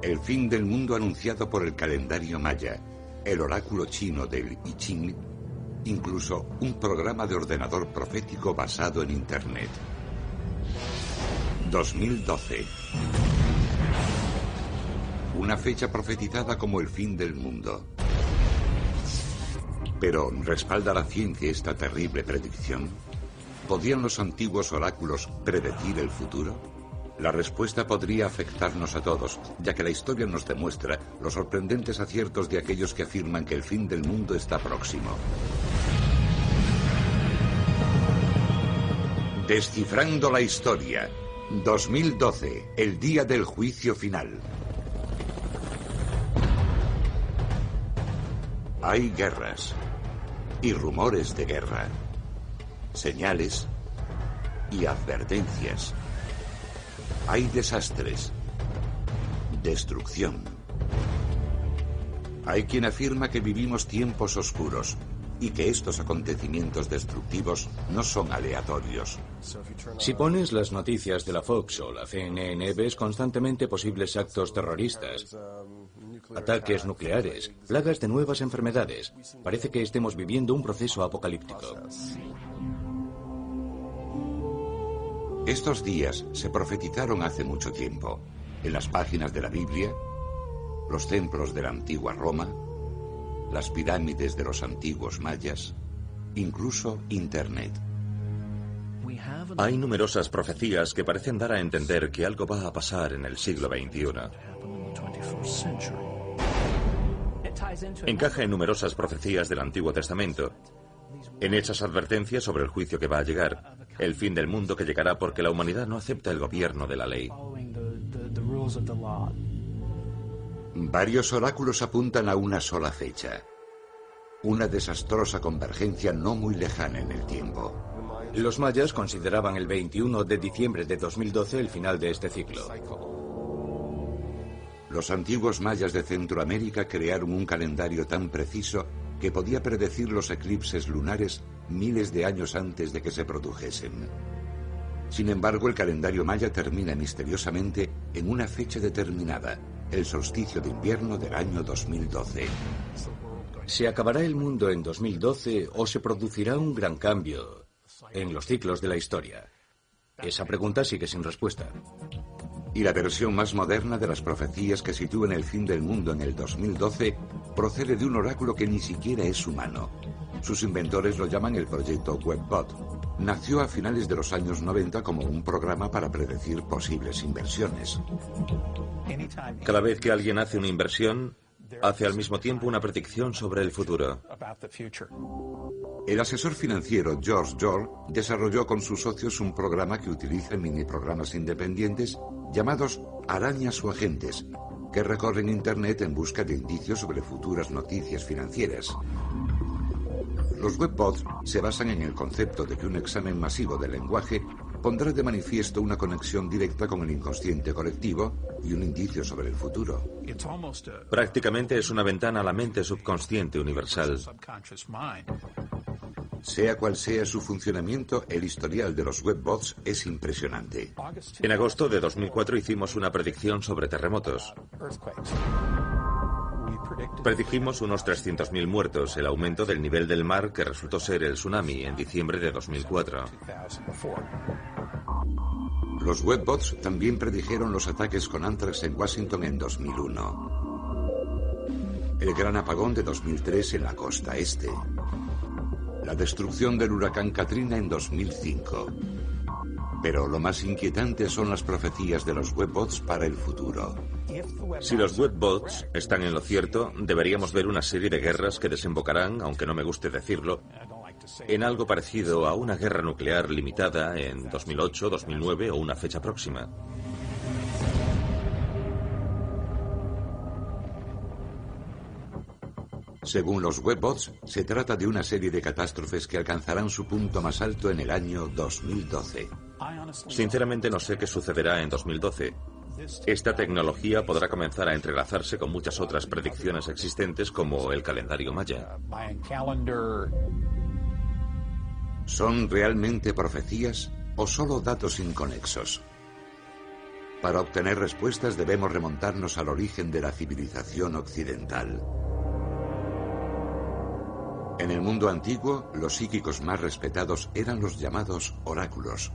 El fin del mundo anunciado por el calendario maya, el oráculo chino del I Ching, incluso un programa de ordenador profético basado en Internet. 2012. Una fecha profetizada como el fin del mundo. Pero, ¿respalda la ciencia esta terrible predicción? ¿Podían los antiguos oráculos predecir el futuro? La respuesta podría afectarnos a todos, ya que la historia nos demuestra los sorprendentes aciertos de aquellos que afirman que el fin del mundo está próximo. Descifrando la historia. 2012, el día del juicio final. Hay guerras y rumores de guerra, señales y advertencias. Hay desastres, destrucción. Hay quien afirma que vivimos tiempos oscuros y que estos acontecimientos destructivos no son aleatorios. Si pones las noticias de la Fox o la CNN, ves constantemente posibles actos terroristas, ataques nucleares, plagas de nuevas enfermedades. Parece que estemos viviendo un proceso apocalíptico. Estos días se profetizaron hace mucho tiempo, en las páginas de la Biblia, los templos de la antigua Roma, las pirámides de los antiguos mayas, incluso Internet. Hay numerosas profecías que parecen dar a entender que algo va a pasar en el siglo XXI. Encaja en numerosas profecías del Antiguo Testamento, en hechas advertencias sobre el juicio que va a llegar, el fin del mundo que llegará porque la humanidad no acepta el gobierno de la ley. Varios oráculos apuntan a una sola fecha. Una desastrosa convergencia no muy lejana en el tiempo. Los mayas consideraban el 21 de diciembre de 2012 el final de este ciclo. Los antiguos mayas de Centroamérica crearon un calendario tan preciso que podía predecir los eclipses lunares miles de años antes de que se produjesen. Sin embargo, el calendario maya termina misteriosamente en una fecha determinada, el solsticio de invierno del año 2012. ¿Se acabará el mundo en 2012 o se producirá un gran cambio en los ciclos de la historia? Esa pregunta sigue sin respuesta. Y la versión más moderna de las profecías que sitúan el fin del mundo en el 2012 procede de un oráculo que ni siquiera es humano. Sus inventores lo llaman el proyecto WebBot. Nació a finales de los años 90 como un programa para predecir posibles inversiones. Cada vez que alguien hace una inversión, hace al mismo tiempo una predicción sobre el futuro. El asesor financiero George George desarrolló con sus socios un programa que utiliza mini programas independientes llamados arañas o agentes, que recorren Internet en busca de indicios sobre futuras noticias financieras. Los webbots se basan en el concepto de que un examen masivo del lenguaje pondrá de manifiesto una conexión directa con el inconsciente colectivo y un indicio sobre el futuro. Prácticamente es una ventana a la mente subconsciente universal. Sea cual sea su funcionamiento, el historial de los webbots es impresionante. En agosto de 2004 hicimos una predicción sobre terremotos. Predijimos unos 300.000 muertos, el aumento del nivel del mar que resultó ser el tsunami en diciembre de 2004. Los webbots también predijeron los ataques con Anthrax en Washington en 2001. El gran apagón de 2003 en la costa este. La destrucción del huracán Katrina en 2005. Pero lo más inquietante son las profecías de los webbots para el futuro. Si los webbots están en lo cierto, deberíamos ver una serie de guerras que desembocarán, aunque no me guste decirlo, en algo parecido a una guerra nuclear limitada en 2008, 2009 o una fecha próxima. Según los webbots, se trata de una serie de catástrofes que alcanzarán su punto más alto en el año 2012. Sinceramente no sé qué sucederá en 2012. Esta tecnología podrá comenzar a entrelazarse con muchas otras predicciones existentes como el calendario maya. ¿Son realmente profecías o solo datos inconexos? Para obtener respuestas debemos remontarnos al origen de la civilización occidental. En el mundo antiguo, los psíquicos más respetados eran los llamados oráculos.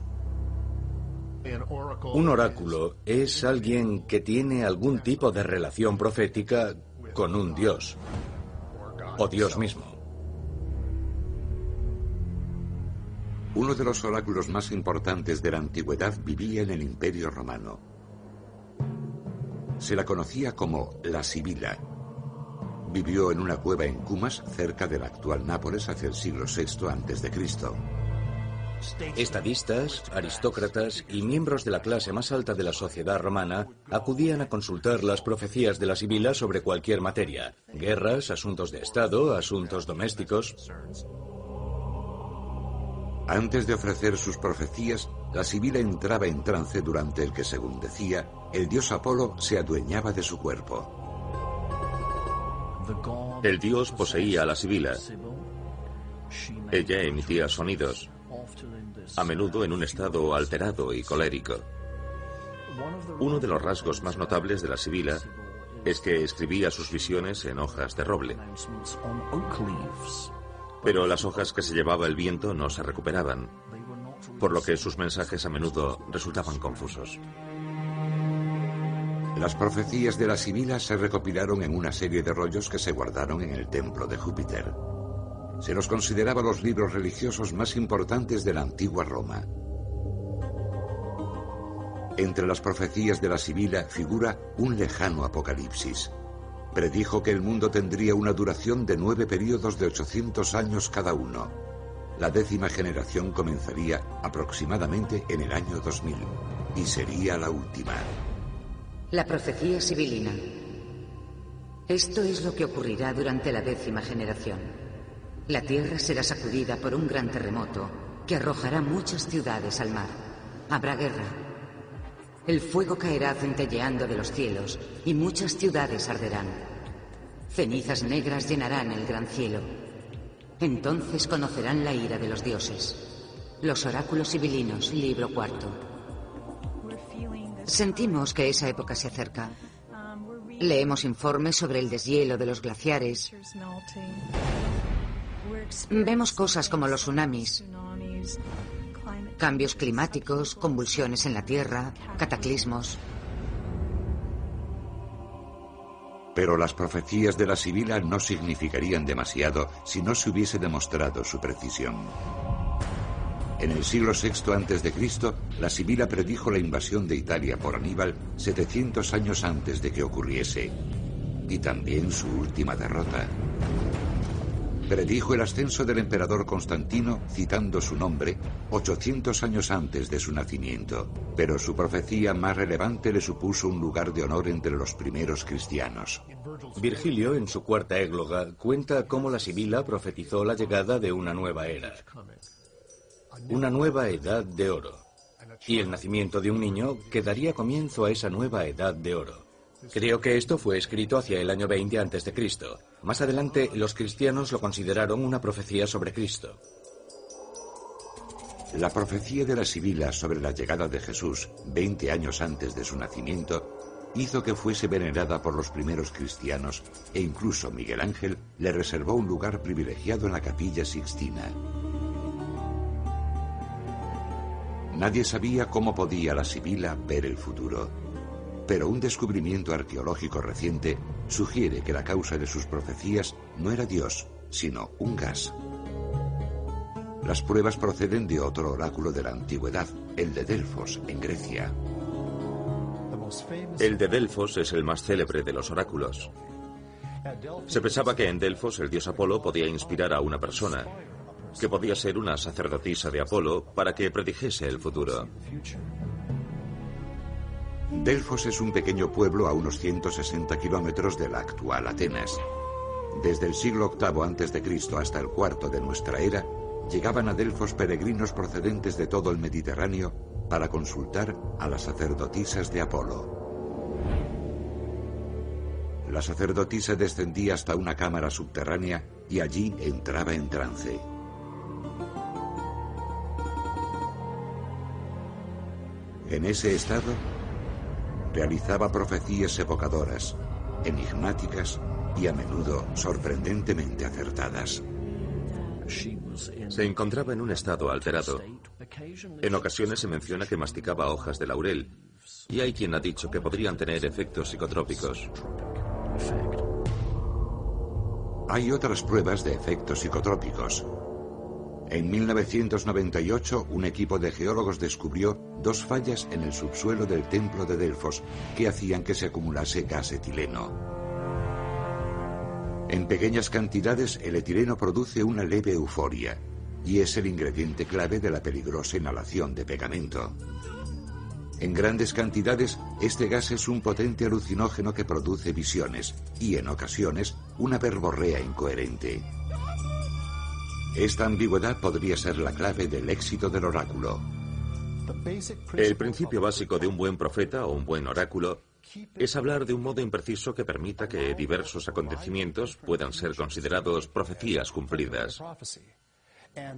Un oráculo es alguien que tiene algún tipo de relación profética con un dios, o Dios mismo. Uno de los oráculos más importantes de la antigüedad vivía en el Imperio Romano. Se la conocía como la Sibila. Vivió en una cueva en Cumas, cerca del actual Nápoles, hacia el siglo VI a.C. Estadistas, aristócratas y miembros de la clase más alta de la sociedad romana acudían a consultar las profecías de la Sibila sobre cualquier materia: guerras, asuntos de Estado, asuntos domésticos. Antes de ofrecer sus profecías, la Sibila entraba en trance durante el que, según decía, el dios Apolo se adueñaba de su cuerpo. El dios poseía a la Sibila. Ella emitía sonidos, a menudo en un estado alterado y colérico. Uno de los rasgos más notables de la Sibila es que escribía sus visiones en hojas de roble. Pero las hojas que se llevaba el viento no se recuperaban, por lo que sus mensajes a menudo resultaban confusos. Las profecías de la Sibila se recopilaron en una serie de rollos que se guardaron en el templo de Júpiter. Se los consideraba los libros religiosos más importantes de la antigua Roma. Entre las profecías de la Sibila figura un lejano apocalipsis. Predijo que el mundo tendría una duración de 9 períodos de 800 años cada uno. La 10ª generación comenzaría aproximadamente en el año 2000 y sería la última. La profecía sibilina. Esto es lo que ocurrirá durante la 10ª generación. La tierra será sacudida por un gran terremoto que arrojará muchas ciudades al mar. Habrá guerra. El fuego caerá centelleando de los cielos y muchas ciudades arderán. Cenizas negras llenarán el gran cielo. Entonces conocerán la ira de los dioses. Los oráculos sibilinos, libro 4. Sentimos que esa época se acerca. Leemos informes sobre el deshielo de los glaciares. Vemos cosas como los tsunamis, cambios climáticos, convulsiones en la Tierra, cataclismos. Pero las profecías de la Sibila no significarían demasiado si no se hubiese demostrado su precisión. En el siglo VI a.C., la Sibila predijo la invasión de Italia por Aníbal 700 años antes de que ocurriese, y también su última derrota. Predijo el ascenso del emperador Constantino, citando su nombre, 800 años antes de su nacimiento, pero su profecía más relevante le supuso un lugar de honor entre los primeros cristianos. Virgilio, en su cuarta égloga, cuenta cómo la Sibila profetizó la llegada de una nueva era. Una nueva edad de oro. Y el nacimiento de un niño que daría comienzo a esa nueva edad de oro. Creo que esto fue escrito hacia el año 20 a.C. Más adelante, los cristianos lo consideraron una profecía sobre Cristo. La profecía de la Sibila sobre la llegada de Jesús, 20 años antes de su nacimiento, hizo que fuese venerada por los primeros cristianos e incluso Miguel Ángel le reservó un lugar privilegiado en la Capilla Sixtina. Nadie sabía cómo podía la Sibila ver el futuro, pero un descubrimiento arqueológico reciente sugiere que la causa de sus profecías no era Dios, sino un gas. Las pruebas proceden de otro oráculo de la antigüedad, el de Delfos, en Grecia. El de Delfos es el más célebre de los oráculos. Se pensaba que en Delfos el dios Apolo podía inspirar a una persona, que podía ser una sacerdotisa de Apolo, para que predijese el futuro. Delfos es un pequeño pueblo a unos 160 kilómetros de la actual Atenas. Desde el siglo VIII a.C. hasta el IV de nuestra era, llegaban a Delfos peregrinos procedentes de todo el Mediterráneo para consultar a las sacerdotisas de Apolo. La sacerdotisa descendía hasta una cámara subterránea y allí entraba en trance. En ese estado, realizaba profecías evocadoras, enigmáticas y a menudo sorprendentemente acertadas. Se encontraba en un estado alterado. En ocasiones se menciona que masticaba hojas de laurel, y hay quien ha dicho que podrían tener efectos psicotrópicos. Hay otras pruebas de efectos psicotrópicos. En 1998, un equipo de geólogos descubrió 2 fallas en el subsuelo del templo de Delfos que hacían que se acumulase gas etileno. En pequeñas cantidades, el etileno produce una leve euforia y es el ingrediente clave de la peligrosa inhalación de pegamento. En grandes cantidades, este gas es un potente alucinógeno que produce visiones y, en ocasiones, una verborrea incoherente. Esta ambigüedad podría ser la clave del éxito del oráculo. El principio básico de un buen profeta o un buen oráculo es hablar de un modo impreciso que permita que diversos acontecimientos puedan ser considerados profecías cumplidas.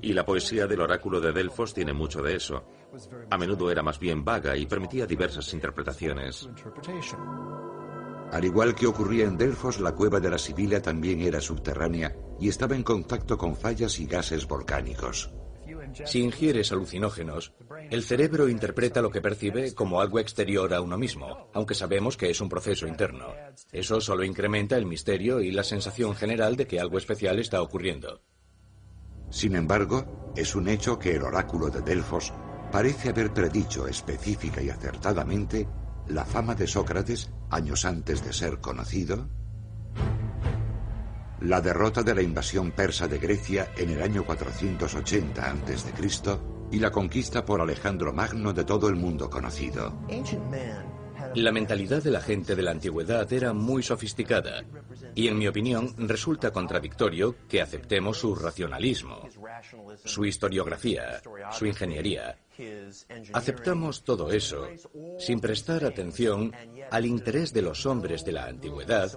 Y la poesía del oráculo de Delfos tiene mucho de eso. A menudo era más bien vaga y permitía diversas interpretaciones. Al igual que ocurría en Delfos, la cueva de la Sibila también era subterránea y estaba en contacto con fallas y gases volcánicos. Si ingieres alucinógenos, el cerebro interpreta lo que percibe como algo exterior a uno mismo, aunque sabemos que es un proceso interno. Eso solo incrementa el misterio y la sensación general de que algo especial está ocurriendo. Sin embargo, es un hecho que el oráculo de Delfos parece haber predicho específica y acertadamente la fama de Sócrates años antes de ser conocido, la derrota de la invasión persa de Grecia en el año 480 a.C. y la conquista por Alejandro Magno de todo el mundo conocido. La mentalidad de la gente de la antigüedad era muy sofisticada y, en mi opinión, resulta contradictorio que aceptemos su racionalismo, su historiografía, su ingeniería. Aceptamos todo eso sin prestar atención al interés de los hombres de la antigüedad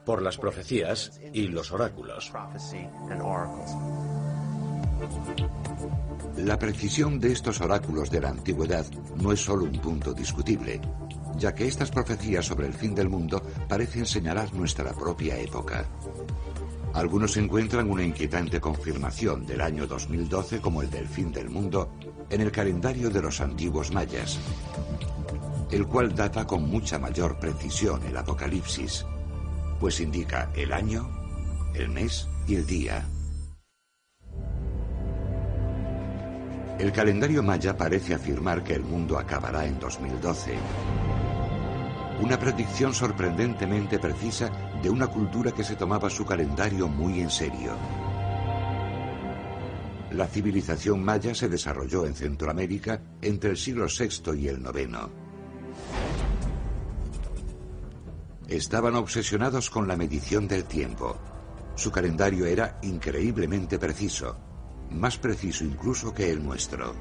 por las profecías y los oráculos. La precisión de estos oráculos de la antigüedad no es solo un punto discutible, ya que estas profecías sobre el fin del mundo parecen señalar nuestra propia época. Algunos encuentran una inquietante confirmación del año 2012 como el del fin del mundo en el calendario de los antiguos mayas, el cual data con mucha mayor precisión el Apocalipsis, pues indica el año, el mes y el día. El calendario maya parece afirmar que el mundo acabará en 2012. Una predicción sorprendentemente precisa de una cultura que se tomaba su calendario muy en serio. La civilización maya se desarrolló en Centroamérica entre el siglo VI y el IX. Estaban obsesionados con la medición del tiempo. Su calendario era increíblemente preciso, más preciso incluso que el nuestro.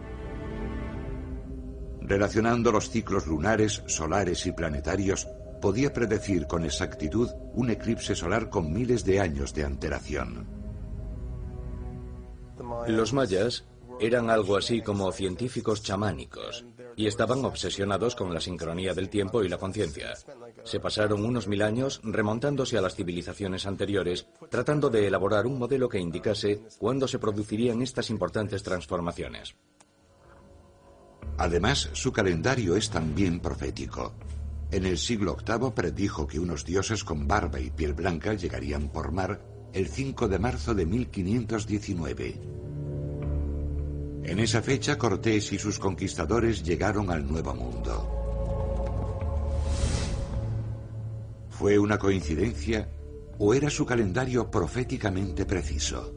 Relacionando los ciclos lunares, solares y planetarios, podía predecir con exactitud un eclipse solar con miles de años de antelación. Los mayas eran algo así como científicos chamánicos y estaban obsesionados con la sincronía del tiempo y la conciencia. Se pasaron unos 1000 años remontándose a las civilizaciones anteriores, tratando de elaborar un modelo que indicase cuándo se producirían estas importantes transformaciones. Además, su calendario es también profético. En el siglo VIII predijo que unos dioses con barba y piel blanca llegarían por mar el 5 de marzo de 1519. En esa fecha, Cortés y sus conquistadores llegaron al Nuevo Mundo. ¿Fue una coincidencia o era su calendario proféticamente preciso?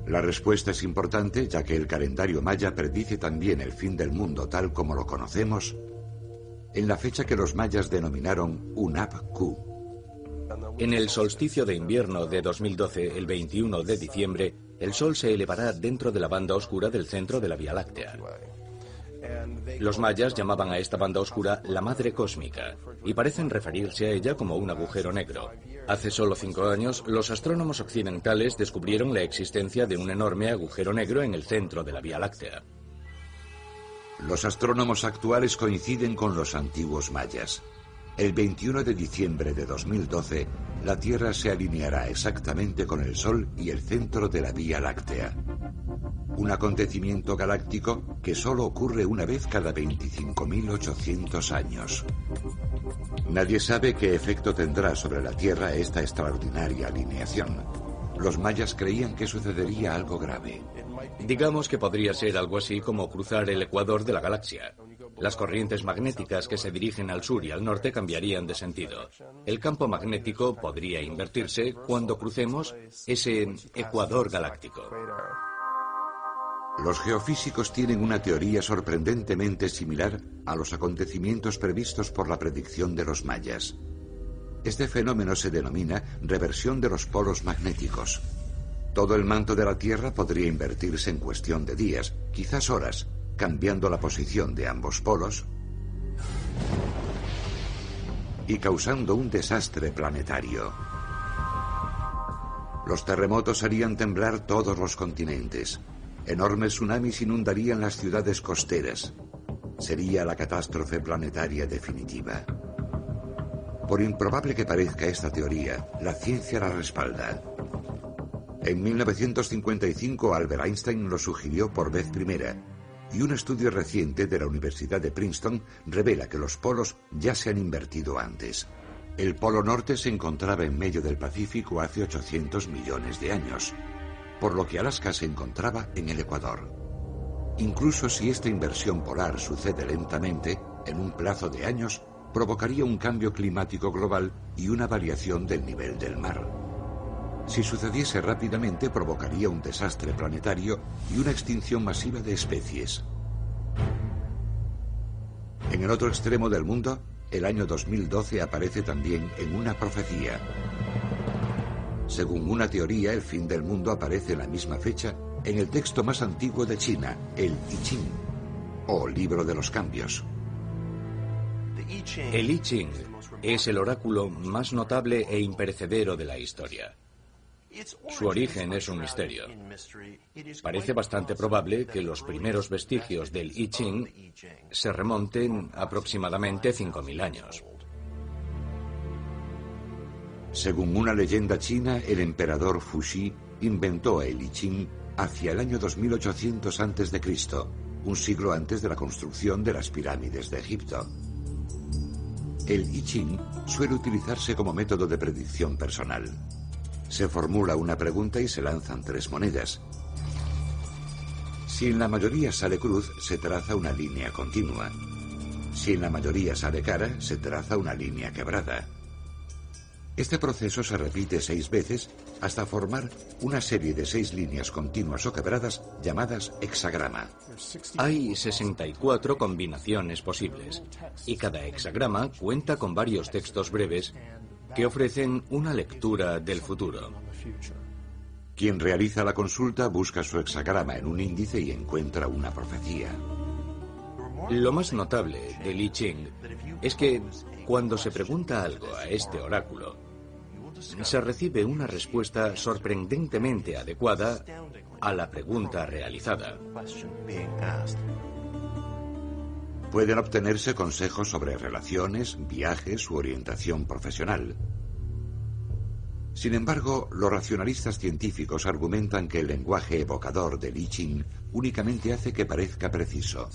La respuesta es importante, ya que el calendario maya predice también el fin del mundo tal como lo conocemos en la fecha que los mayas denominaron Hunab-Ku. En el solsticio de invierno de 2012, el 21 de diciembre, el Sol se elevará dentro de la banda oscura del centro de la Vía Láctea. Los mayas llamaban a esta banda oscura la Madre Cósmica y parecen referirse a ella como un agujero negro. Hace solo 5 años, los astrónomos occidentales descubrieron la existencia de un enorme agujero negro en el centro de la Vía Láctea. Los astrónomos actuales coinciden con los antiguos mayas. el 21 de diciembre de 2012, la Tierra se alineará exactamente con el Sol y el centro de la Vía Láctea. Un acontecimiento galáctico que solo ocurre una vez cada 25.800 años. Nadie sabe qué efecto tendrá sobre la Tierra esta extraordinaria alineación. Los mayas creían que sucedería algo grave. Digamos que podría ser algo así como cruzar el ecuador de la galaxia. Las corrientes magnéticas que se dirigen al sur y al norte cambiarían de sentido. El campo magnético podría invertirse cuando crucemos ese ecuador galáctico. Los geofísicos tienen una teoría sorprendentemente similar a los acontecimientos previstos por la predicción de los mayas. Este fenómeno se denomina reversión de los polos magnéticos. Todo el manto de la Tierra podría invertirse en cuestión de días, quizás horas, cambiando la posición de ambos polos y causando un desastre planetario. Los terremotos harían temblar todos los continentes. Enormes tsunamis inundarían las ciudades costeras. Sería la catástrofe planetaria definitiva. Por improbable que parezca esta teoría, la ciencia la respalda. En 1955 Albert Einstein lo sugirió por vez primera, y un estudio reciente de la Universidad de Princeton revela que los polos ya se han invertido antes. El polo norte se encontraba en medio del Pacífico hace 800 millones de años, por lo que Alaska se encontraba en el Ecuador. Incluso si esta inversión polar sucede lentamente, en un plazo de años, provocaría un cambio climático global y una variación del nivel del mar. Si sucediese rápidamente, provocaría un desastre planetario y una extinción masiva de especies. En el otro extremo del mundo, el año 2012 aparece también en una profecía. Según una teoría, el fin del mundo aparece en la misma fecha en el texto más antiguo de China, el I Ching, o Libro de los Cambios. El I Ching es el oráculo más notable e imperecedero de la historia. Su origen es un misterio. Parece bastante probable que los primeros vestigios del I Ching se remonten aproximadamente 5.000 años. Según una leyenda china, el emperador Fuxi inventó el I Ching hacia el año 2800 a.C., un siglo antes de la construcción de las pirámides de Egipto. El I Ching suele utilizarse como método de predicción personal. Se formula una pregunta y se lanzan 3 monedas. Si en la mayoría sale cruz, se traza una línea continua. Si en la mayoría sale cara, se traza una línea quebrada. Este proceso se repite 6 veces hasta formar una serie de 6 líneas continuas o quebradas llamadas hexagrama. Hay 64 combinaciones posibles y cada hexagrama cuenta con varios textos breves que ofrecen una lectura del futuro. Quien realiza la consulta busca su hexagrama en un índice y encuentra una profecía. Lo más notable del I Ching es que cuando se pregunta algo a este oráculo, se recibe una respuesta sorprendentemente adecuada a la pregunta realizada. Pueden obtenerse consejos sobre relaciones, viajes u orientación profesional. Sin embargo, los racionalistas científicos argumentan que el lenguaje evocador del I Ching únicamente hace que parezca preciso.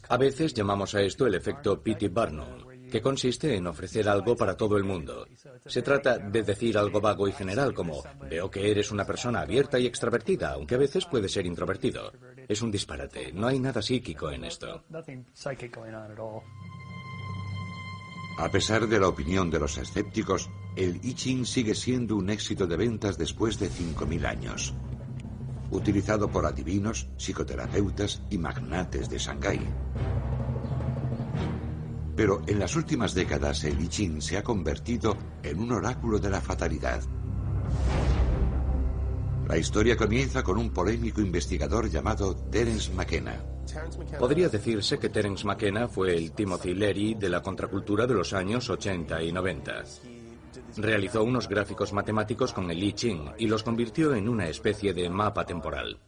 A veces llamamos a esto el efecto P.T. Barnum, que consiste en ofrecer algo para todo el mundo. Se trata de decir algo vago y general como, veo que eres una persona abierta y extrovertida, aunque a veces puede ser introvertido. Es un disparate, no hay nada psíquico en esto. A pesar de la opinión de los escépticos, el I Ching sigue siendo un éxito de ventas después de 5.000 años. Utilizado por adivinos, psicoterapeutas y magnates de Shanghái. Pero en las últimas décadas el I Ching se ha convertido en un oráculo de la fatalidad. La historia comienza con un polémico investigador llamado Terence McKenna. Podría decirse que Terence McKenna fue el Timothy Leary de la contracultura de los años 80 y 90. Realizó unos gráficos matemáticos con el I Ching y los convirtió en una especie de mapa temporal.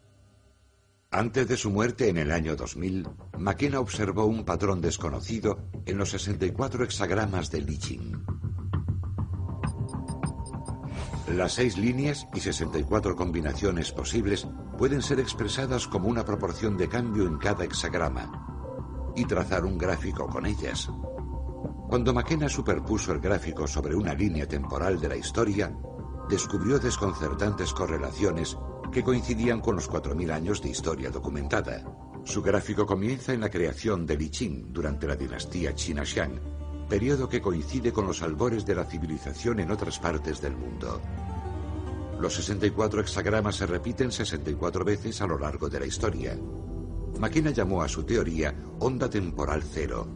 Antes de su muerte en el año 2000, McKenna observó un patrón desconocido en los 64 hexagramas de Li Ching. Las 6 líneas y 64 combinaciones posibles pueden ser expresadas como una proporción de cambio en cada hexagrama y trazar un gráfico con ellas. Cuando McKenna superpuso el gráfico sobre una línea temporal de la historia, descubrió desconcertantes correlaciones que coincidían con los 4.000 años de historia documentada. Su gráfico comienza en la creación de Li Qing durante la dinastía China Xiang, periodo que coincide con los albores de la civilización en otras partes del mundo. Los 64 hexagramas se repiten 64 veces a lo largo de la historia. McKenna llamó a su teoría onda temporal cero.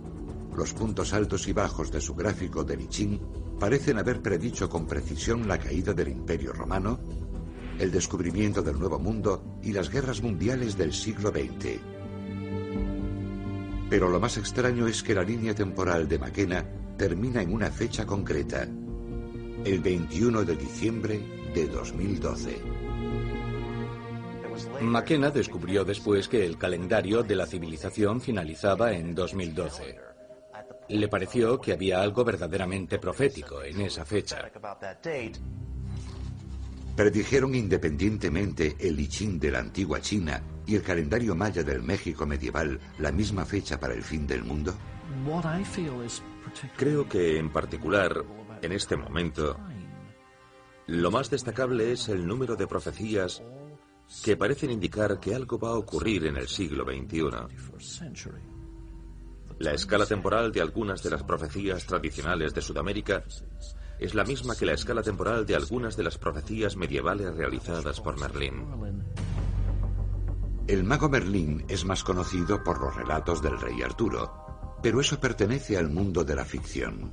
Los puntos altos y bajos de su gráfico de Li Qing parecen haber predicho con precisión la caída del Imperio Romano, el descubrimiento del Nuevo Mundo y las guerras mundiales del siglo XX. Pero lo más extraño es que la línea temporal de McKenna termina en una fecha concreta, el 21 de diciembre de 2012. McKenna descubrió después que el calendario de la civilización finalizaba en 2012. Le pareció que había algo verdaderamente profético en esa fecha. ¿Predijeron independientemente el I Ching de la antigua China y el calendario maya del México medieval la misma fecha para el fin del mundo? Creo que, en particular, en este momento, lo más destacable es el número de profecías que parecen indicar que algo va a ocurrir en el siglo XXI. La escala temporal de algunas de las profecías tradicionales de Sudamérica es la misma que la escala temporal de algunas de las profecías medievales realizadas por Merlín. El mago Merlín es más conocido por los relatos del rey Arturo, pero eso pertenece al mundo de la ficción.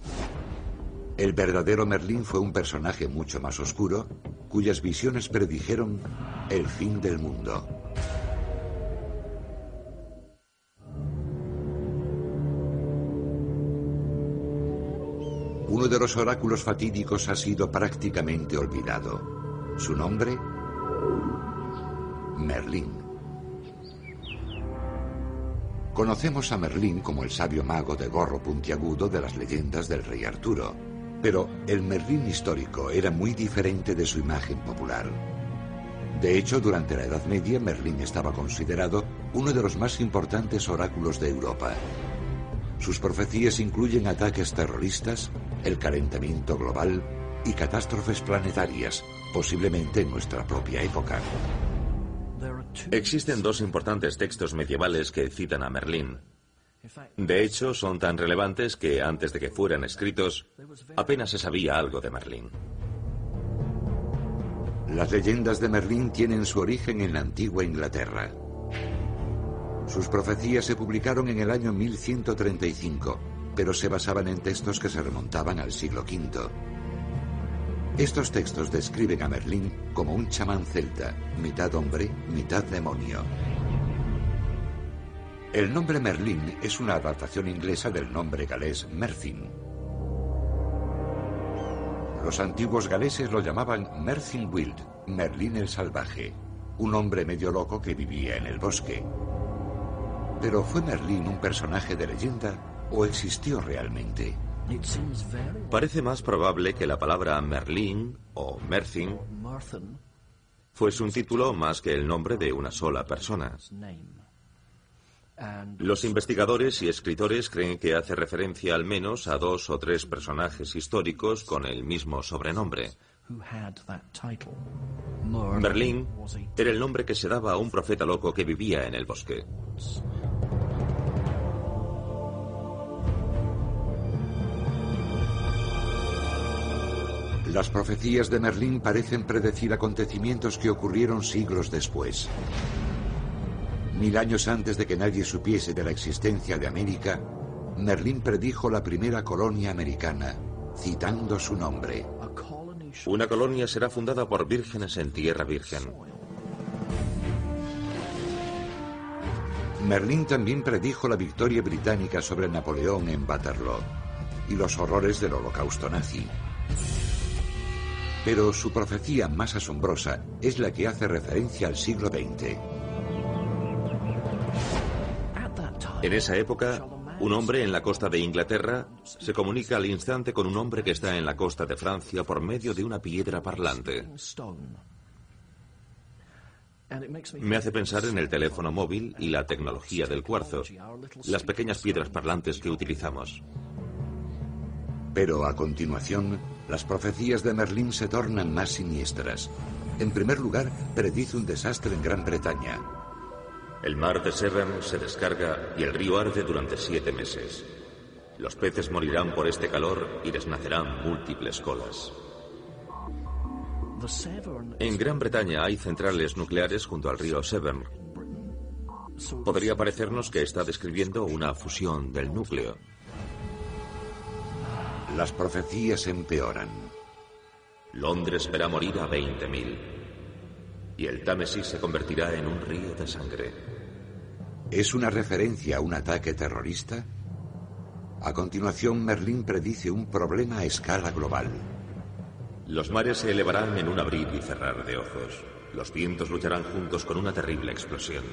El verdadero Merlín fue un personaje mucho más oscuro, cuyas visiones predijeron el fin del mundo. Uno de los oráculos fatídicos ha sido prácticamente olvidado. Su nombre, Merlín. Conocemos a Merlín como el sabio mago de gorro puntiagudo de las leyendas del rey Arturo, pero el Merlín histórico era muy diferente de su imagen popular. De hecho, durante la Edad Media, Merlín estaba considerado uno de los más importantes oráculos de Europa. Sus profecías incluyen ataques terroristas, el calentamiento global y catástrofes planetarias, posiblemente en nuestra propia época. Existen 2 importantes textos medievales que citan a Merlín. De hecho, son tan relevantes que antes de que fueran escritos, apenas se sabía algo de Merlín. Las leyendas de Merlín tienen su origen en la antigua Inglaterra. Sus profecías se publicaron en el año 1135, pero se basaban en textos que se remontaban al siglo V. Estos textos describen a Merlín como un chamán celta, mitad hombre, mitad demonio. El nombre Merlín es una adaptación inglesa del nombre galés Merthyn. Los antiguos galeses lo llamaban Merthyn Wild, Merlín el salvaje, un hombre medio loco que vivía en el bosque. ¿Pero fue Merlín un personaje de leyenda o existió realmente? Parece más probable que la palabra Merlín o Merthyn fuese un título más que el nombre de una sola persona. Los investigadores y escritores creen que hace referencia al menos a 2 o 3 personajes históricos con el mismo sobrenombre. Merlín era el nombre que se daba a un profeta loco que vivía en el bosque. Las profecías de Merlín parecen predecir acontecimientos que ocurrieron siglos después. 1000 años antes de que nadie supiese de la existencia de América, Merlín predijo la primera colonia americana, citando su nombre. Una colonia será fundada por vírgenes en tierra virgen. Merlín también predijo la victoria británica sobre Napoleón en Waterloo y los horrores del Holocausto nazi. Pero su profecía más asombrosa es la que hace referencia al siglo XX. En esa época, un hombre en la costa de Inglaterra se comunica al instante con un hombre que está en la costa de Francia por medio de una piedra parlante. Me hace pensar en el teléfono móvil y la tecnología del cuarzo, las pequeñas piedras parlantes que utilizamos. Pero a continuación, las profecías de Merlín se tornan más siniestras. En primer lugar, predice un desastre en Gran Bretaña. El mar de Severn se descarga y el río arde durante 7 meses. Los peces morirán por este calor y les nacerán múltiples colas. En Gran Bretaña hay centrales nucleares junto al río Severn. Podría parecernos que está describiendo una fusión del núcleo. Las profecías empeoran. Londres verá morir a 20.000 y el Támesis se convertirá en un río de sangre. ¿Es una referencia a un ataque terrorista? A continuación, Merlín predice un problema a escala global. Los mares se elevarán en un abrir y cerrar de ojos. Los vientos lucharán juntos con una terrible explosión.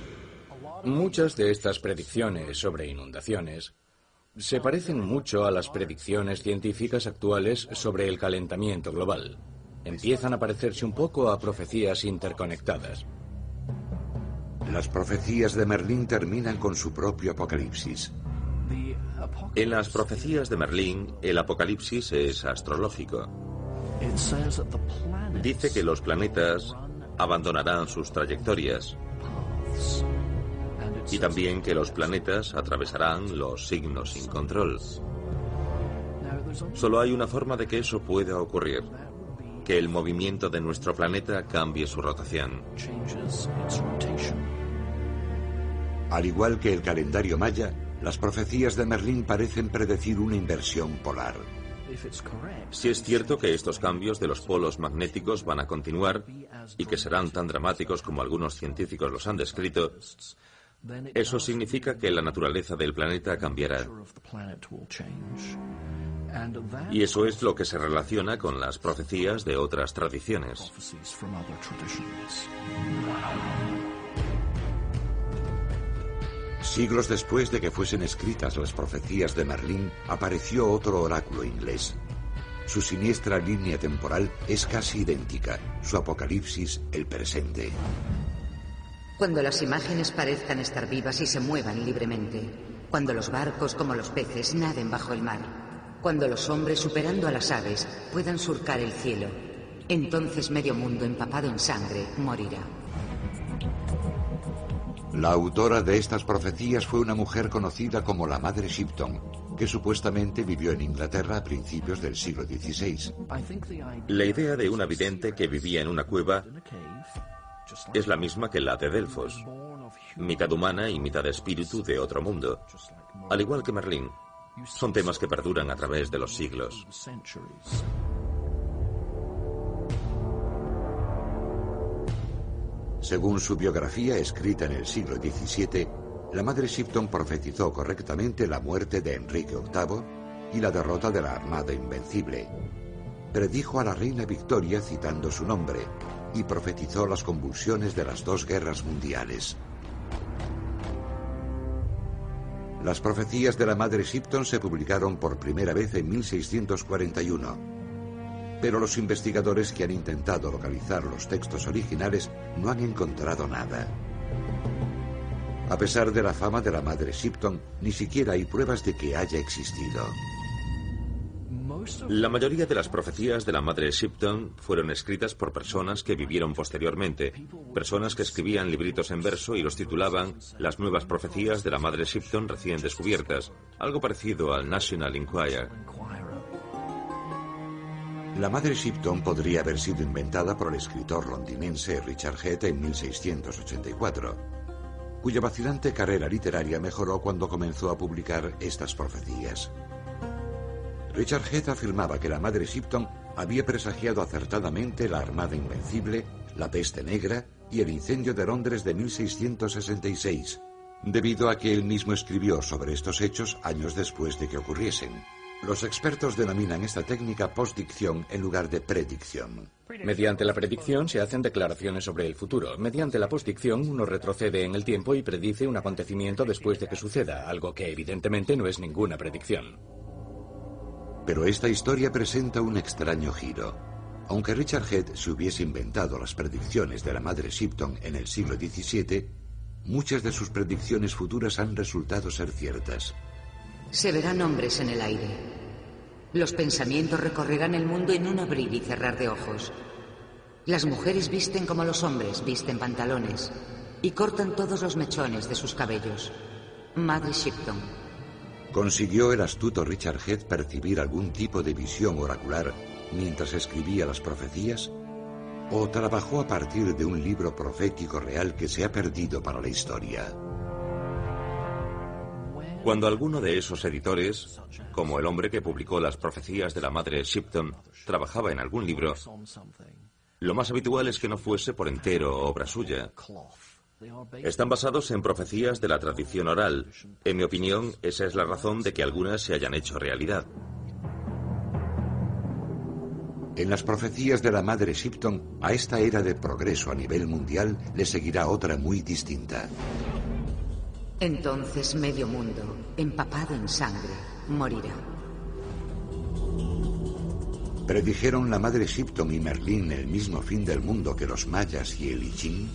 Muchas de estas predicciones sobre inundaciones se parecen mucho a las predicciones científicas actuales sobre el calentamiento global. Empiezan a parecerse un poco a profecías interconectadas. Las profecías de Merlín terminan con su propio apocalipsis. En las profecías de Merlín, el apocalipsis es astrológico. Dice que los planetas abandonarán sus trayectorias y también que los planetas atravesarán los signos sin control. Solo hay una forma de que eso pueda ocurrir: que el movimiento de nuestro planeta cambie su rotación. Al igual que el calendario maya, las profecías de Merlín parecen predecir una inversión polar. Si es cierto que estos cambios de los polos magnéticos van a continuar y que serán tan dramáticos como algunos científicos los han descrito, eso significa que la naturaleza del planeta cambiará. Y eso es lo que se relaciona con las profecías de otras tradiciones. Siglos después de que fuesen escritas las profecías de Merlín, apareció otro oráculo inglés. Su siniestra línea temporal es casi idéntica, su apocalipsis el presente. Cuando las imágenes parezcan estar vivas y se muevan libremente, cuando los barcos como los peces naden bajo el mar, cuando los hombres superando a las aves puedan surcar el cielo, entonces medio mundo empapado en sangre morirá. La autora de estas profecías fue una mujer conocida como la Madre Shipton, que supuestamente vivió en Inglaterra a principios del siglo XVI. La idea de una vidente que vivía en una cueva es la misma que la de Delfos, mitad humana y mitad espíritu de otro mundo. Al igual que Merlín, son temas que perduran a través de los siglos. Según su biografía escrita en el siglo XVII, la Madre Shipton profetizó correctamente la muerte de Enrique VIII y la derrota de la Armada Invencible. Predijo a la reina Victoria citando su nombre y profetizó las convulsiones de las 2 guerras mundiales. Las profecías de la Madre Shipton se publicaron por primera vez en 1641. Pero los investigadores que han intentado localizar los textos originales no han encontrado nada. A pesar de la fama de la Madre Shipton, ni siquiera hay pruebas de que haya existido. La mayoría de las profecías de la Madre Shipton fueron escritas por personas que vivieron posteriormente, personas que escribían libritos en verso y los titulaban Las nuevas profecías de la Madre Shipton recién descubiertas, algo parecido al National Enquirer. La Madre Shipton podría haber sido inventada por el escritor londinense Richard Head en 1684, cuya vacilante carrera literaria mejoró cuando comenzó a publicar estas profecías. Richard Head afirmaba que la Madre Shipton había presagiado acertadamente la Armada Invencible, la Peste Negra y el incendio de Londres de 1666, debido a que él mismo escribió sobre estos hechos años después de que ocurriesen. Los expertos denominan esta técnica postdicción en lugar de predicción. Mediante la predicción se hacen declaraciones sobre el futuro. Mediante la postdicción uno retrocede en el tiempo y predice un acontecimiento después de que suceda, algo que evidentemente no es ninguna predicción. Pero esta historia presenta un extraño giro. Aunque Richard Head se hubiese inventado las predicciones de la madre Shipton en el siglo XVII, muchas de sus predicciones futuras han resultado ser ciertas. Se verán hombres en el aire. Los pensamientos recorrerán el mundo en un abrir y cerrar de ojos. Las mujeres visten como los hombres visten pantalones y cortan todos los mechones de sus cabellos. Madre Shipton. ¿Consiguió el astuto Richard Head percibir algún tipo de visión oracular mientras escribía las profecías? ¿O trabajó a partir de un libro profético real que se ha perdido para la historia? Cuando alguno de esos editores, como el hombre que publicó las profecías de la madre Shipton, trabajaba en algún libro, lo más habitual es que no fuese por entero obra suya. Están basados en profecías de la tradición oral. En mi opinión, esa es la razón de que algunas se hayan hecho realidad. En las profecías de la madre Shipton, a esta era de progreso a nivel mundial le seguirá otra muy distinta. Entonces medio mundo, empapado en sangre, morirá. ¿Predijeron la madre Shipton y Merlín el mismo fin del mundo que los mayas y el I Ching?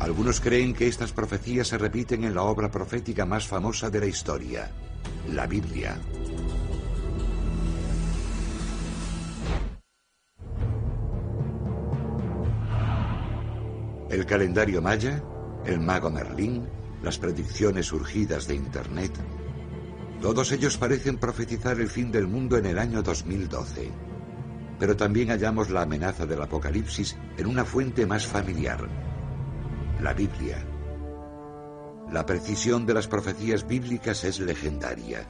Algunos creen que estas profecías se repiten en la obra profética más famosa de la historia, la Biblia. El calendario maya, el mago Merlín, las predicciones surgidas de Internet, todos ellos parecen profetizar el fin del mundo en el año 2012. Pero también hallamos la amenaza del apocalipsis en una fuente más familiar, la Biblia. La precisión de las profecías bíblicas es legendaria.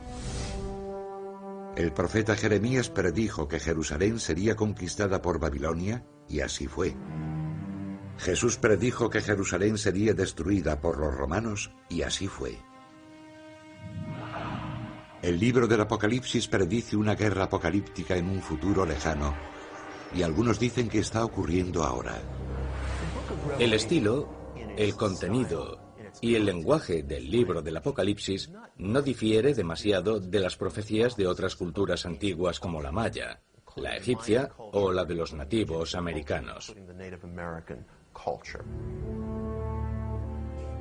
El profeta Jeremías predijo que Jerusalén sería conquistada por Babilonia, y así fue. Jesús predijo que Jerusalén sería destruida por los romanos, y así fue. El libro del Apocalipsis predice una guerra apocalíptica en un futuro lejano, y algunos dicen que está ocurriendo ahora. El estilo, el contenido y el lenguaje del libro del Apocalipsis no difiere demasiado de las profecías de otras culturas antiguas como la maya, la egipcia o la de los nativos americanos.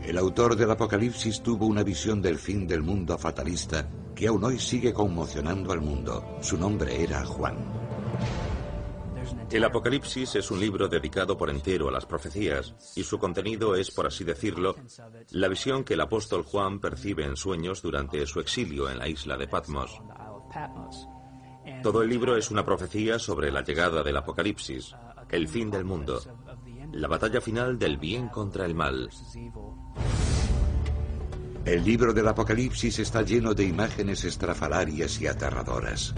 El autor del Apocalipsis tuvo una visión del fin del mundo fatalista que aún hoy sigue conmocionando al mundo. Su nombre era Juan. El Apocalipsis es un libro dedicado por entero a las profecías, y su contenido es, por así decirlo, la visión que el apóstol Juan percibe en sueños durante su exilio en la isla de Patmos. Todo el libro es una profecía sobre la llegada del Apocalipsis, el fin del mundo, la batalla final del bien contra el mal. El libro del Apocalipsis está lleno de imágenes estrafalarias y aterradoras.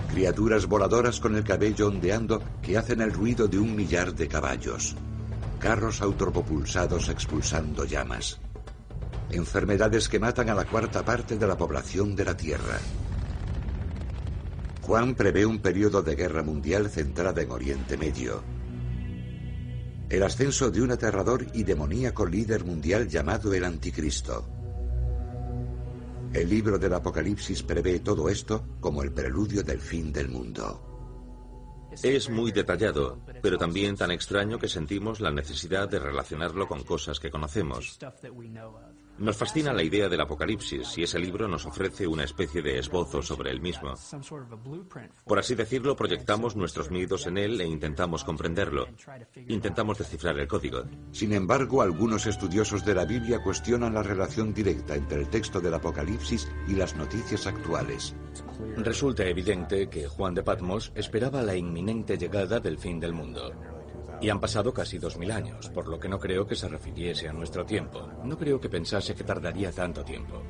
Criaturas voladoras con el cabello ondeando que hacen el ruido de 1.000.000 de caballos. Carros autopropulsados expulsando llamas. Enfermedades que matan a la 1/4 parte de la población de la Tierra. Juan prevé un periodo de guerra mundial centrada en Oriente Medio. El ascenso de un aterrador y demoníaco líder mundial llamado el Anticristo. El libro del Apocalipsis prevé todo esto como el preludio del fin del mundo. Es muy detallado, pero también tan extraño que sentimos la necesidad de relacionarlo con cosas que conocemos. Nos fascina la idea del Apocalipsis y ese libro nos ofrece una especie de esbozo sobre el mismo. Por así decirlo, proyectamos nuestros miedos en él e intentamos comprenderlo. Intentamos descifrar el código. Sin embargo, algunos estudiosos de la Biblia cuestionan la relación directa entre el texto del Apocalipsis y las noticias actuales. Resulta evidente que Juan de Patmos esperaba la inminente llegada del fin del mundo. Y han pasado casi 2000 años, por lo que no creo que se refiriese a nuestro tiempo. No creo que pensase que tardaría tanto tiempo.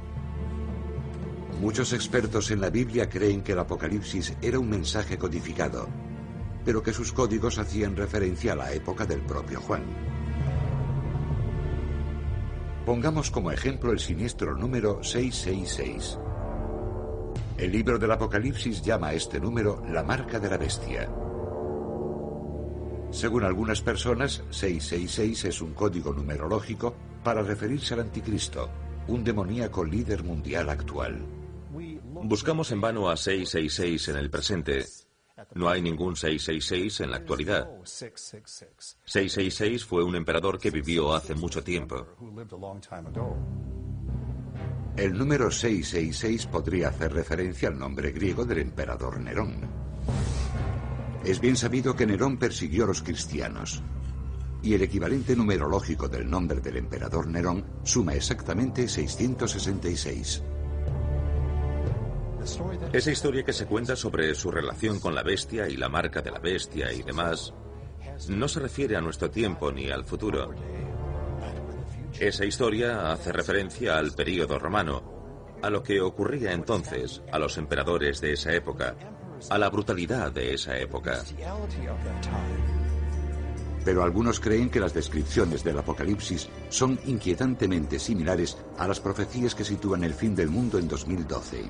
Muchos expertos en la Biblia creen que el Apocalipsis era un mensaje codificado, pero que sus códigos hacían referencia a la época del propio Juan. Pongamos como ejemplo el siniestro número 666. El libro del Apocalipsis llama a este número la marca de la bestia. Según algunas personas, 666 es un código numerológico para referirse al anticristo, un demoníaco líder mundial actual. Buscamos en vano a 666 en el presente. No hay ningún 666 en la actualidad. 666 fue un emperador que vivió hace mucho tiempo. El número 666 podría hacer referencia al nombre griego del emperador Nerón. Es bien sabido que Nerón persiguió a los cristianos, y el equivalente numerológico del nombre del emperador Nerón suma exactamente 666. Esa historia que se cuenta sobre su relación con la bestia y la marca de la bestia y demás, no se refiere a nuestro tiempo ni al futuro. Esa historia hace referencia al período romano, a lo que ocurría entonces, a los emperadores de esa época, a la brutalidad de esa época. Pero algunos creen que las descripciones del Apocalipsis son inquietantemente similares a las profecías que sitúan el fin del mundo en 2012.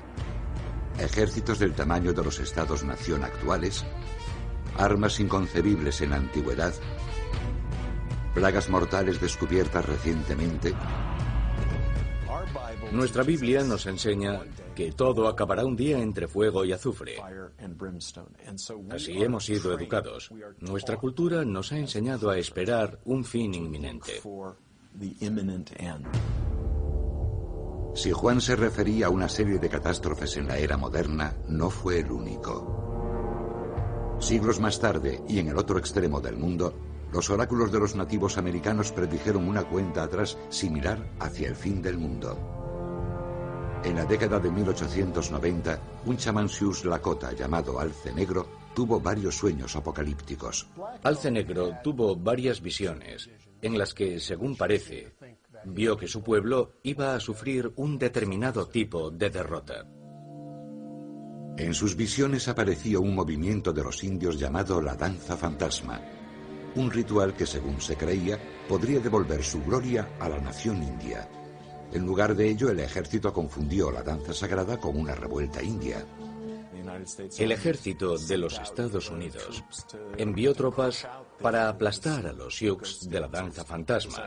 Ejércitos del tamaño de los estados-nación actuales, armas inconcebibles en la antigüedad, plagas mortales descubiertas recientemente. Nuestra Biblia nos enseña que todo acabará un día entre fuego y azufre. Así hemos sido educados. Nuestra cultura nos ha enseñado a esperar un fin inminente. Si Juan se refería a una serie de catástrofes en la era moderna, no fue el único. Siglos más tarde, y en el otro extremo del mundo, los oráculos de los nativos americanos predijeron una cuenta atrás similar hacia el fin del mundo. En la década de 1890, un chamán Sioux Lakota llamado Alce Negro tuvo varios sueños apocalípticos. Alce Negro tuvo varias visiones en las que, según parece, vio que su pueblo iba a sufrir un determinado tipo de derrota. En sus visiones apareció un movimiento de los indios llamado la danza fantasma, un ritual que, según se creía, podría devolver su gloria a la nación india. En lugar de ello, el ejército confundió la danza sagrada con una revuelta india. El ejército de los Estados Unidos envió tropas para aplastar a los Sioux de la danza fantasma,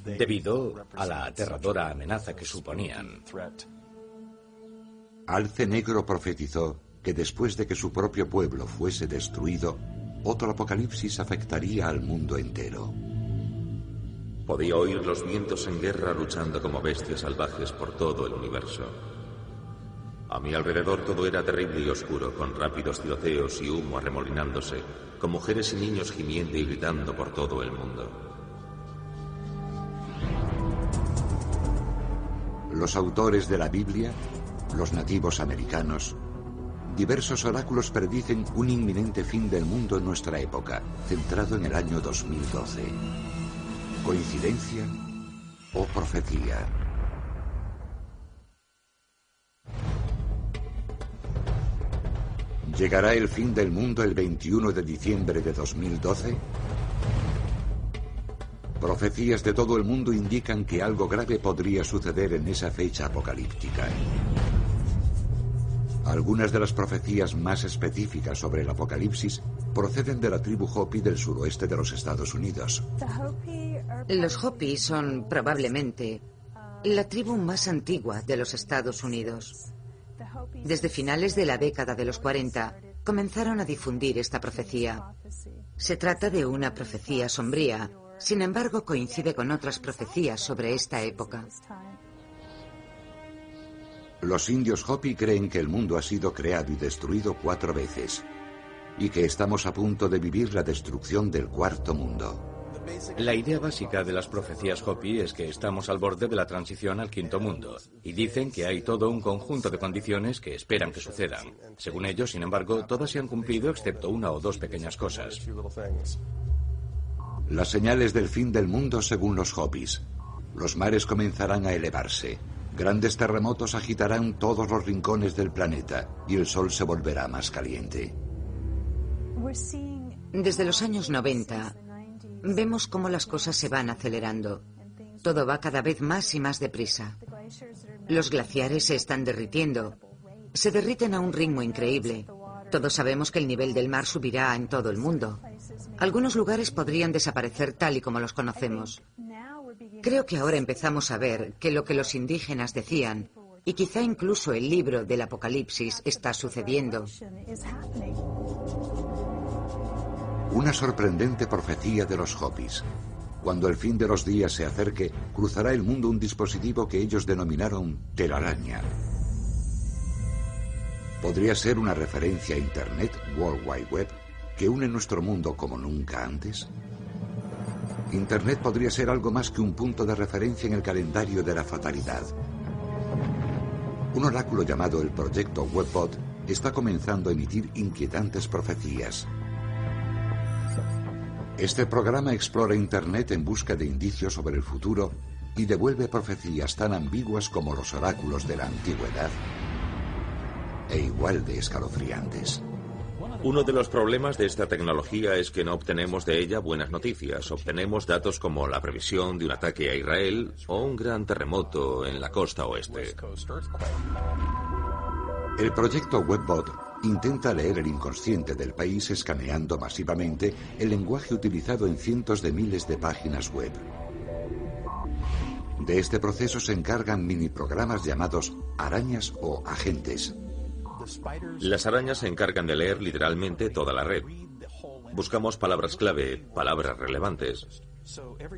debido a la aterradora amenaza que suponían. Alce Negro profetizó que después de que su propio pueblo fuese destruido, otro apocalipsis afectaría al mundo entero. Podía oír los vientos en guerra luchando como bestias salvajes por todo el universo. A mi alrededor todo era terrible y oscuro, con rápidos tiroteos y humo arremolinándose, con mujeres y niños gimiendo y gritando por todo el mundo. Los autores de la Biblia, los nativos americanos, diversos oráculos predicen un inminente fin del mundo en nuestra época, centrado en el año 2012. ¿Coincidencia o profecía? ¿Llegará el fin del mundo el 21 de diciembre de 2012? Profecías de todo el mundo indican que algo grave podría suceder en esa fecha apocalíptica. Algunas de las profecías más específicas sobre el apocalipsis proceden de la tribu Hopi del suroeste de los Estados Unidos. Los Hopi son probablemente la tribu más antigua de los Estados Unidos. Desde finales de la década de los 40 comenzaron a difundir esta profecía. Se trata de una profecía sombría, sin embargo coincide con otras profecías sobre esta época. Los indios Hopi creen que el mundo ha sido creado y destruido 4 veces, y que estamos a punto de vivir la destrucción del cuarto mundo. La idea básica de las profecías Hopi es que estamos al borde de la transición al quinto mundo, y dicen que hay todo un conjunto de condiciones que esperan que sucedan. Según ellos, sin embargo, todas se han cumplido excepto una o dos pequeñas cosas. Las señales del fin del mundo según los Hopis. Los mares comenzarán a elevarse. Grandes terremotos agitarán todos los rincones del planeta y el sol se volverá más caliente. Desde los años 90, vemos cómo las cosas se van acelerando. Todo va cada vez más y más deprisa. Los glaciares se están derritiendo se derriten a un ritmo increíble. Todos sabemos que el nivel del mar subirá en todo el mundo. Algunos lugares podrían desaparecer tal y como los conocemos. Creo que ahora empezamos a ver que lo que los indígenas decían, y quizá incluso el libro del Apocalipsis, está sucediendo. Una sorprendente profecía de los Hopis. Cuando el fin de los días se acerque, cruzará el mundo un dispositivo que ellos denominaron telaraña. ¿Podría ser una referencia a Internet, World Wide Web, que une nuestro mundo como nunca antes? Internet podría ser algo más que un punto de referencia en el calendario de la fatalidad. Un oráculo llamado el Proyecto Webbot está comenzando a emitir inquietantes profecías. Este programa explora Internet en busca de indicios sobre el futuro y devuelve profecías tan ambiguas como los oráculos de la antigüedad e igual de escalofriantes. Uno de los problemas de esta tecnología es que no obtenemos de ella buenas noticias. Obtenemos datos como la previsión de un ataque a Israel o un gran terremoto en la costa oeste. El proyecto Webbot intenta leer el inconsciente del país escaneando masivamente el lenguaje utilizado en cientos de miles de páginas web. De este proceso se encargan miniprogramas llamados arañas o agentes. Las arañas se encargan de leer literalmente toda la red. Buscamos palabras clave, palabras relevantes.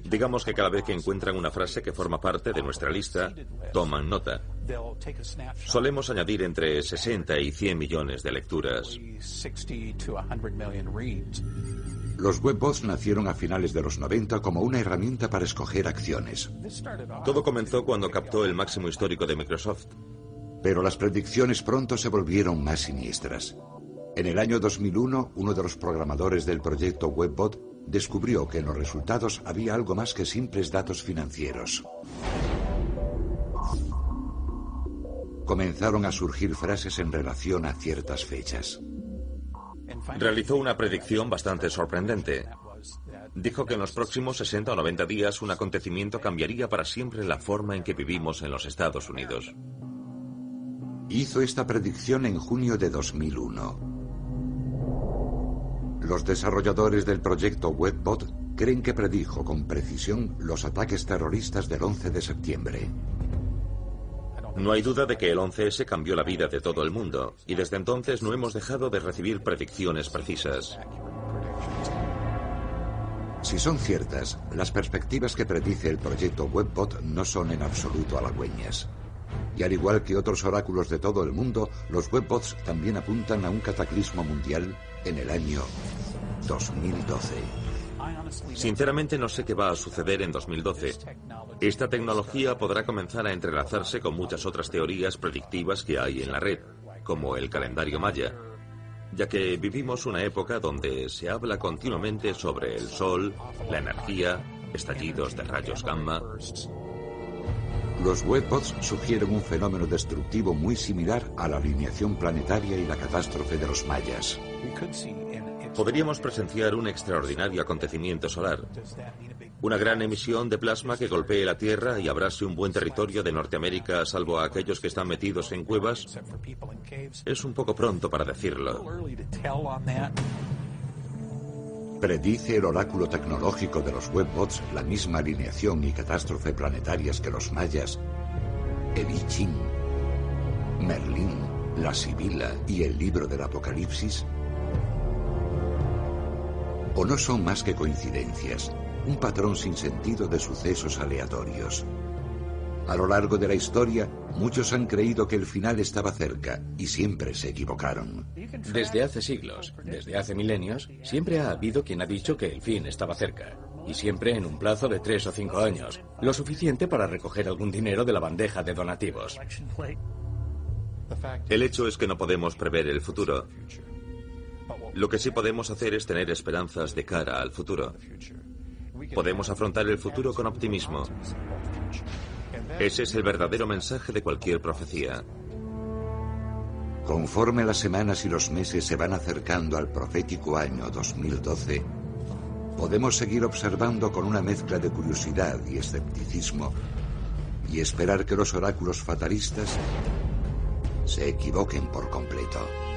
Digamos que cada vez que encuentran una frase que forma parte de nuestra lista, toman nota. Solemos añadir entre 60 y 100 millones de lecturas. Los webbots nacieron a finales de los 90 como una herramienta para escoger acciones. Todo comenzó cuando captó el máximo histórico de Microsoft. Pero las predicciones pronto se volvieron más siniestras. En el año 2001, uno de los programadores del proyecto Webbot descubrió que en los resultados había algo más que simples datos financieros. Comenzaron a surgir frases en relación a ciertas fechas. Realizó una predicción bastante sorprendente. Dijo que en los próximos 60 o 90 días un acontecimiento cambiaría para siempre la forma en que vivimos en los Estados Unidos. Hizo esta predicción en junio de 2001. Los desarrolladores del proyecto Webbot creen que predijo con precisión los ataques terroristas del 11 de septiembre. No hay duda de que el 11S cambió la vida de todo el mundo, y desde entonces no hemos dejado de recibir predicciones precisas. Si son ciertas, las perspectivas que predice el proyecto Webbot no son en absoluto halagüeñas. Y al igual que otros oráculos de todo el mundo, los webbots también apuntan a un cataclismo mundial en el año 2012. Sinceramente no sé qué va a suceder en 2012. Esta tecnología podrá comenzar a entrelazarse con muchas otras teorías predictivas que hay en la red, como el calendario maya, ya que vivimos una época donde se habla continuamente sobre el sol, la energía, estallidos de rayos gamma. Los webbots sugieren un fenómeno destructivo muy similar a la alineación planetaria y la catástrofe de los mayas. Podríamos presenciar un extraordinario acontecimiento solar. Una gran emisión de plasma que golpee la Tierra y abrase un buen territorio de Norteamérica, salvo a aquellos que están metidos en cuevas. Es un poco pronto para decirlo. ¿Predice el oráculo tecnológico de los webbots la misma alineación y catástrofe planetarias que los mayas, el I Ching, Merlín, la Sibila y el libro del Apocalipsis? ¿O no son más que coincidencias, un patrón sin sentido de sucesos aleatorios? A lo largo de la historia, muchos han creído que el final estaba cerca y siempre se equivocaron. Desde hace siglos, desde hace milenios, siempre ha habido quien ha dicho que el fin estaba cerca. Y siempre en un plazo de 3 o 5 años, lo suficiente para recoger algún dinero de la bandeja de donativos. El hecho es que no podemos prever el futuro. Lo que sí podemos hacer es tener esperanzas de cara al futuro. Podemos afrontar el futuro con optimismo. Ese es el verdadero mensaje de cualquier profecía. Conforme las semanas y los meses se van acercando al profético año 2012, podemos seguir observando con una mezcla de curiosidad y escepticismo y esperar que los oráculos fatalistas se equivoquen por completo.